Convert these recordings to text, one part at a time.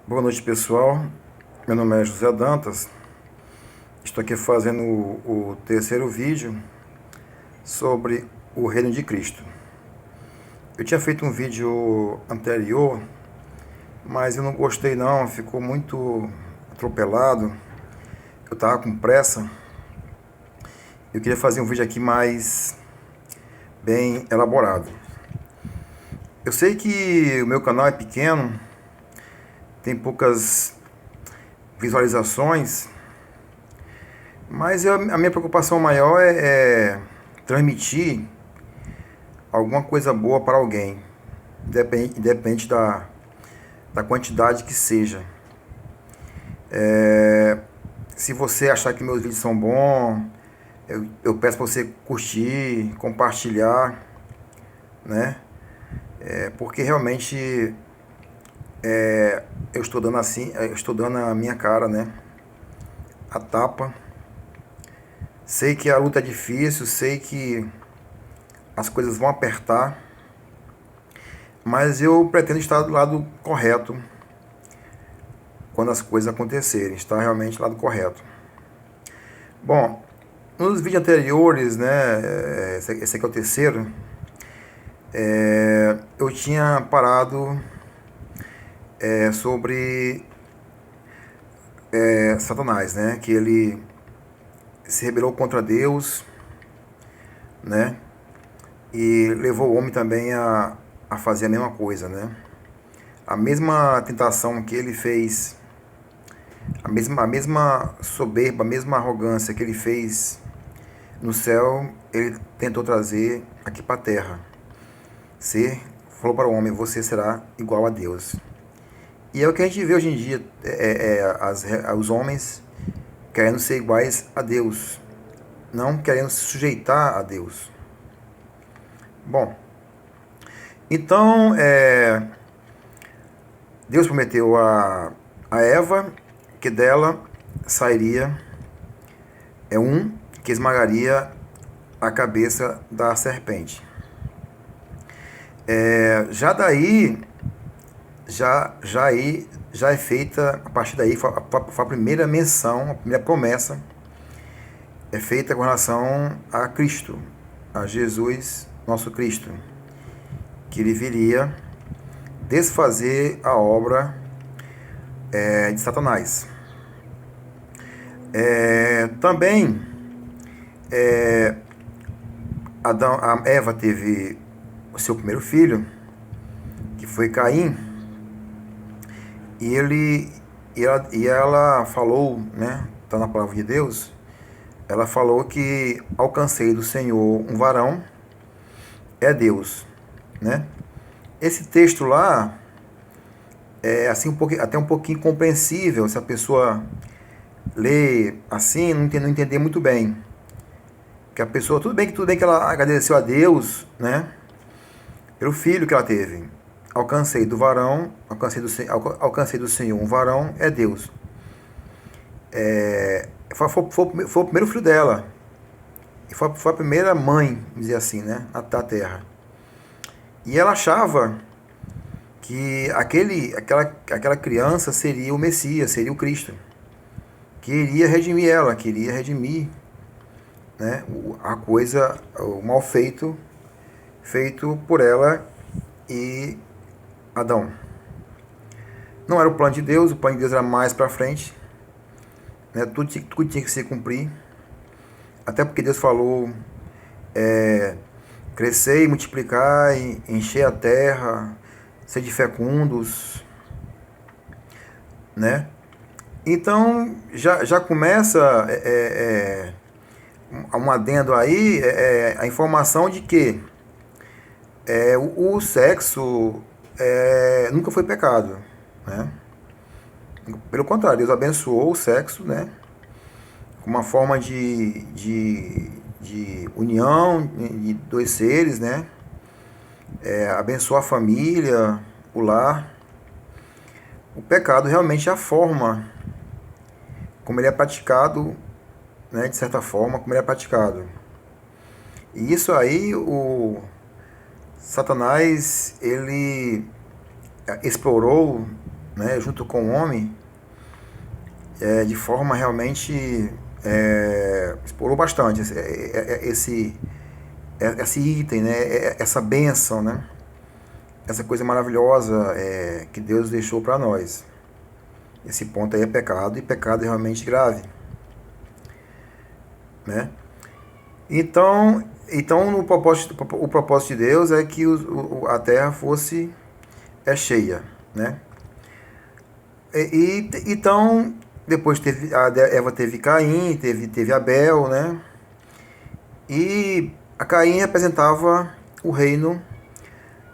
Boa noite, pessoal. Meu nome é José Dantas. Estou aqui fazendo o terceiro vídeo sobre o Reino de Cristo. Eu tinha feito um vídeo anterior, mas eu não gostei não, ficou muito atropelado. Eu estava com pressa. Eu queria fazer um vídeo aqui mais bem elaborado. Eu sei que o meu canal é pequeno, tem poucas visualizações, mas a minha preocupação maior é transmitir alguma coisa boa para alguém, independente da quantidade que seja. Se você achar que meus vídeos são bons, eu peço para você curtir, compartilhar, né? Porque realmente eu estou dando assim, eu estou dando a minha cara, né? A tapa. Sei que a luta é difícil, sei que as coisas vão apertar, mas eu pretendo estar do lado correto quando as coisas acontecerem, estar realmente do lado correto. Bom, nos vídeos anteriores, né, esse aqui é o terceiro, eu tinha parado sobre Satanás, né, que ele se rebelou contra Deus, né, e levou o homem também a fazer a mesma coisa, né. A mesma tentação que ele fez, a mesma soberba, a mesma arrogância que ele fez no céu, ele tentou trazer aqui para a terra. Falou para o homem, você será igual a Deus. E é o que a gente vê hoje em dia, os homens querendo ser iguais a Deus, não querendo se sujeitar a Deus. Bom, então Deus prometeu a Eva que dela sairia um que esmagaria a cabeça da serpente. Já daí, já é feita, a partir daí, foi a primeira menção, a primeira promessa é feita com relação a Cristo, a Jesus, nosso Cristo, que ele viria desfazer a obra de Satanás. Também, a Eva teve o seu primeiro filho, que foi Caim, e ela falou, né, está na palavra de Deus, ela falou que alcancei do Senhor um varão, é Deus, né? Esse texto lá é assim até um pouquinho compreensível se a pessoa lê assim, não entender muito bem. Que a pessoa, tudo bem que ela agradeceu a Deus, né, pelo filho que ela teve. Alcancei do Senhor um varão, é Deus. Foi o primeiro filho dela. E foi a primeira mãe, vamos dizer assim, né, da terra. E ela achava que aquela criança seria o Messias, seria o Cristo. Que iria redimir ela, que iria redimir, né, o mal feito por ela e Adão. Não era o plano de Deus, o plano de Deus era mais para frente, né, tudo tinha que se cumprir, até porque Deus falou, crescer e multiplicar, encher a terra, ser de fecundos, né? Então já começa um adendo aí, a informação de que o sexo nunca foi pecado, né? Pelo contrário, Deus abençoou o sexo, né? Como uma forma de união de dois seres, né? Abençoou a família, o lar. O pecado realmente é a forma como ele é praticado, né? De certa forma, como ele é praticado. E isso aí, o Satanás, ele explorou, né, junto com o homem, de forma realmente explorou bastante esse item, né, essa bênção, né, essa coisa maravilhosa que Deus deixou para nós. Esse ponto aí é pecado, e pecado é realmente grave, né? Então o propósito de Deus é que a terra fosse cheia, né? Então, depois Eva teve Caim, teve Abel, né? E a Caim representava o reino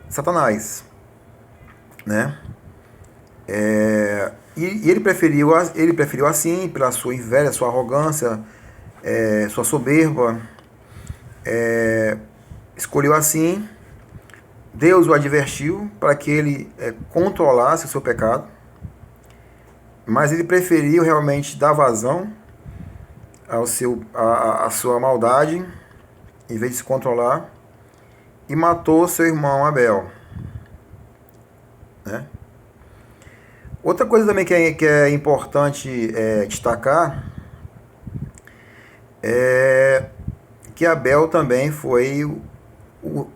de Satanás, né? E ele preferiu assim, pela sua inveja, sua arrogância, sua soberba, escolheu assim. Deus o advertiu para que ele controlasse o seu pecado, mas ele preferiu realmente dar vazão à sua maldade, em vez de se controlar, e matou seu irmão Abel, né? Outra coisa também que é importante destacar é que Abel também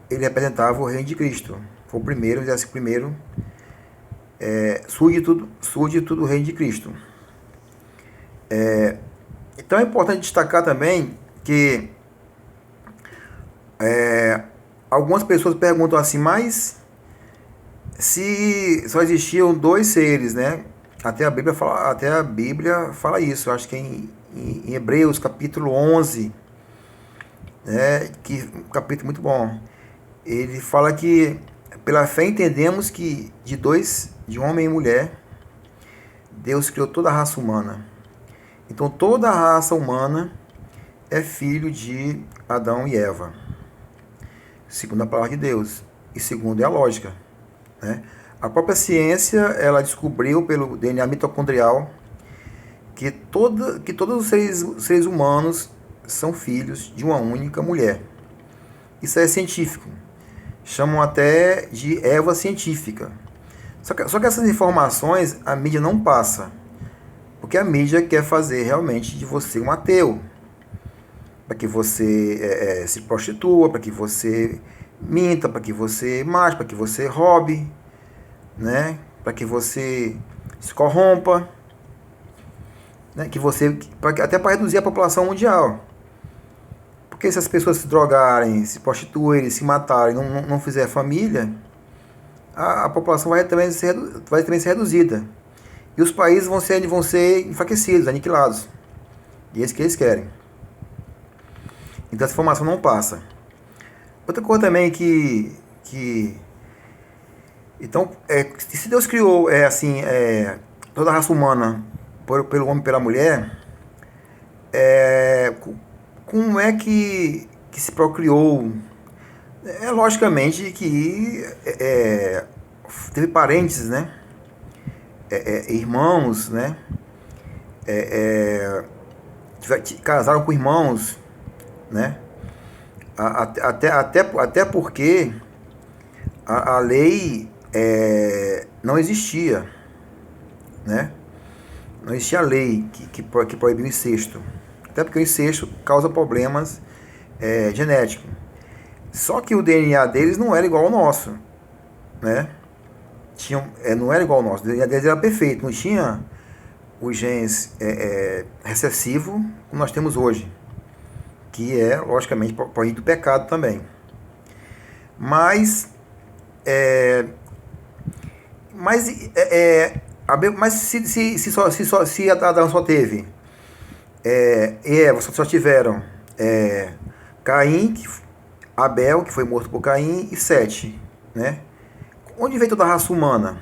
ele representava o reino de Cristo. Foi o primeiro, o primeiro súdito do reino de Cristo. Então é importante destacar também que algumas pessoas perguntam assim, mas se só existiam dois seres, né? Até a Bíblia fala isso. Eu acho que em Hebreus capítulo 11, né, um capítulo muito bom. Ele fala que pela fé entendemos que de homem e mulher, Deus criou toda a raça humana. Então toda a raça humana é filho de Adão e Eva, segundo a palavra de Deus, e segundo é a lógica, né? A própria ciência, ela descobriu pelo DNA mitocondrial que todos os seres humanos são filhos de uma única mulher. Isso é científico. Chamam até de Eva científica. Só que essas informações a mídia não passa. Porque a mídia quer fazer realmente de você um ateu. Para que você se prostitua, para que você minta, para que você mate, para que você roube, né? Para que você se corrompa, né? Até para reduzir a população mundial. Porque se as pessoas se drogarem, se prostituírem, se matarem, não fizer família, a população vai também ser reduzida. E os países vão ser enfraquecidos, aniquilados. E é isso que eles querem. Então essa informação não passa. Outra coisa também então, se Deus criou toda a raça humana pelo homem e pela mulher, como é que se procriou? Logicamente que teve parentes, né? Irmãos, né? Casaram com irmãos, né? Até porque a lei não existia, né? Não existia lei que proibia o incesto. Até porque o incesto causa problemas genéticos. Só que o DNA deles não era igual ao nosso, né? Não era igual ao nosso. O DNA deles era perfeito. Não tinha os genes recessivos como nós temos hoje, que é, logicamente, proibido do pecado também. Mas se Adão só teve e Eva só tiveram Caim, Abel, que foi morto por Caim, e Sete, né? Onde veio toda a raça humana?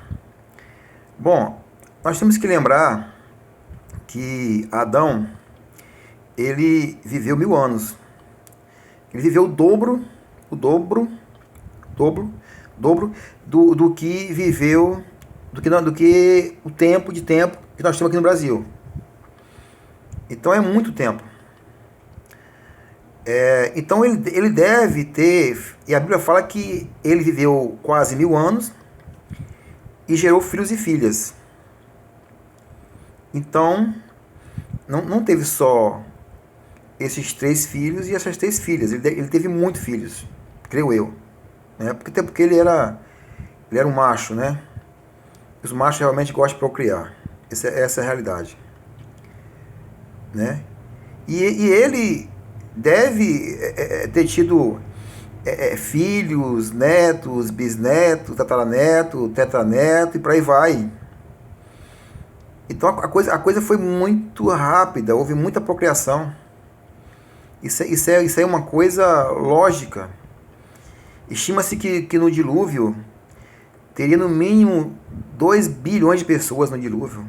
Bom, nós temos que lembrar que Adão, ele viveu 1000 anos. Ele viveu o dobro do que viveu, do que o tempo que nós temos aqui no Brasil. Então é muito tempo. Então ele deve ter, e a Bíblia fala que ele viveu quase 1000 anos e gerou filhos e filhas. Então, não teve só esses 3 filhos e essas 3 filhas. Ele teve muitos filhos, creio eu. Né? Até porque ele era um macho, né? Os machos realmente gostam de procriar. Essa é a realidade. Né? E ele deve ter tido filhos, netos, bisnetos, tataraneto, tetraneto e por aí vai. Então a coisa foi muito rápida, houve muita procriação. Isso é uma coisa lógica. Estima-se que no dilúvio teria no mínimo 2 bilhões de pessoas no dilúvio,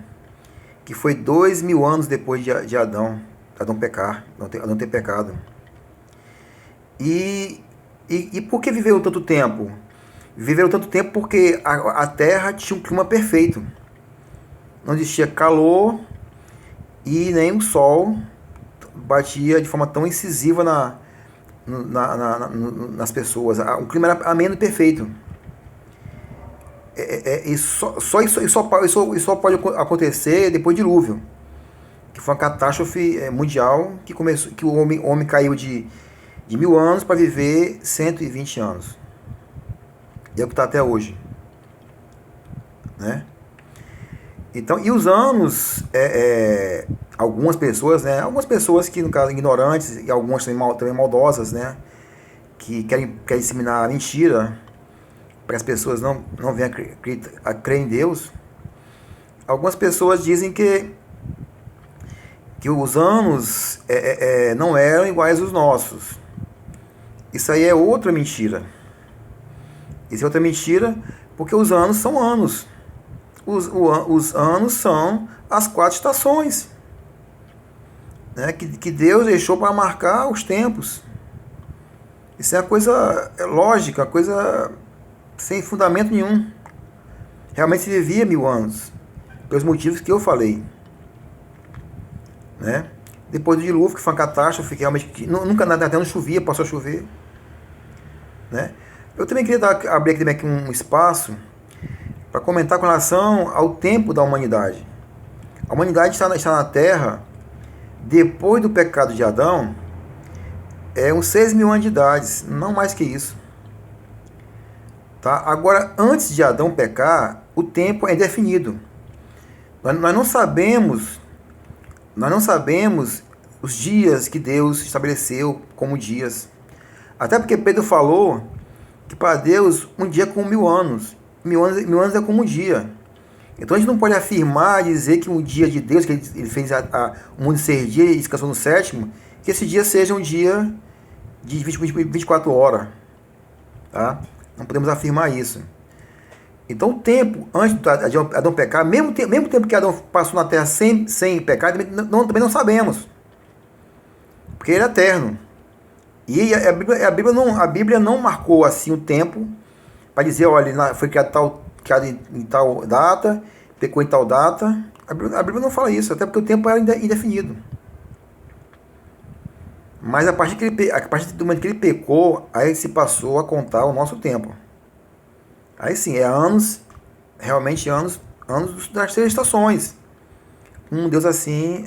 que foi 2.000 anos depois de Adão pecar, Adão ter pecado. E por que viveram tanto tempo? Viveram tanto tempo porque a Terra tinha um clima perfeito. Não existia calor e nem o sol batia de forma tão incisiva nas pessoas. O clima era ameno e perfeito. Isso só pode acontecer depois do dilúvio, que foi uma catástrofe mundial que o homem caiu de 1.000 anos para viver 120 anos. E é o que está até hoje. Né? Então, e os anos, algumas pessoas, né? Algumas pessoas que, no caso, ignorantes, e algumas também maldosas, né? Que querem disseminar a mentira para que as pessoas não venham a crer em Deus. Algumas pessoas dizem que os anos não eram iguais aos nossos. Isso aí é outra mentira. Isso é outra mentira, porque os anos são anos. Os anos são as 4 estações, né, que Deus deixou para marcar os tempos. Isso é uma coisa lógica, uma coisa sem fundamento nenhum. Realmente se vivia 1.000 anos, pelos motivos que eu falei. Né? Depois do dilúvio, que foi uma catástrofe, que realmente nunca até não chovia, passou a chover. Né? Eu também queria abrir aqui um espaço para comentar com relação ao tempo da humanidade. A humanidade está na Terra depois do pecado de Adão, uns 6.000 anos de idade, não mais que isso. Tá? Agora, antes de Adão pecar, o tempo é indefinido. Nós não sabemos os dias que Deus estabeleceu como dias. Até porque Pedro falou que para Deus um dia é como 1.000 anos. 1.000 anos é como um dia. Então a gente não pode afirmar, dizer que um dia de Deus, que ele fez o mundo ser dia e descansou no 7º, que esse dia seja um dia de 24 horas. Tá? Não podemos afirmar isso. Então o tempo antes de Adão pecar, mesmo tempo que Adão passou na Terra sem pecar, também não sabemos. Porque ele é eterno. E a Bíblia não marcou assim o tempo para dizer, olha, foi criado em tal data, pecou em tal data. A Bíblia não fala isso, até porque o tempo era indefinido. Mas a partir do momento que ele pecou, aí se passou a contar o nosso tempo. Aí sim, anos, realmente anos das 3 estações. Deus assim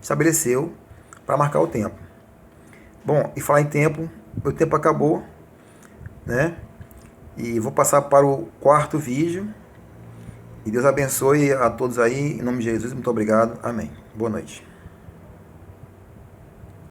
estabeleceu para marcar o tempo. Bom, e falar em tempo, o tempo acabou, né? E vou passar para o 4º vídeo. E Deus abençoe a todos aí, em nome de Jesus. Muito obrigado. Amém. Boa noite.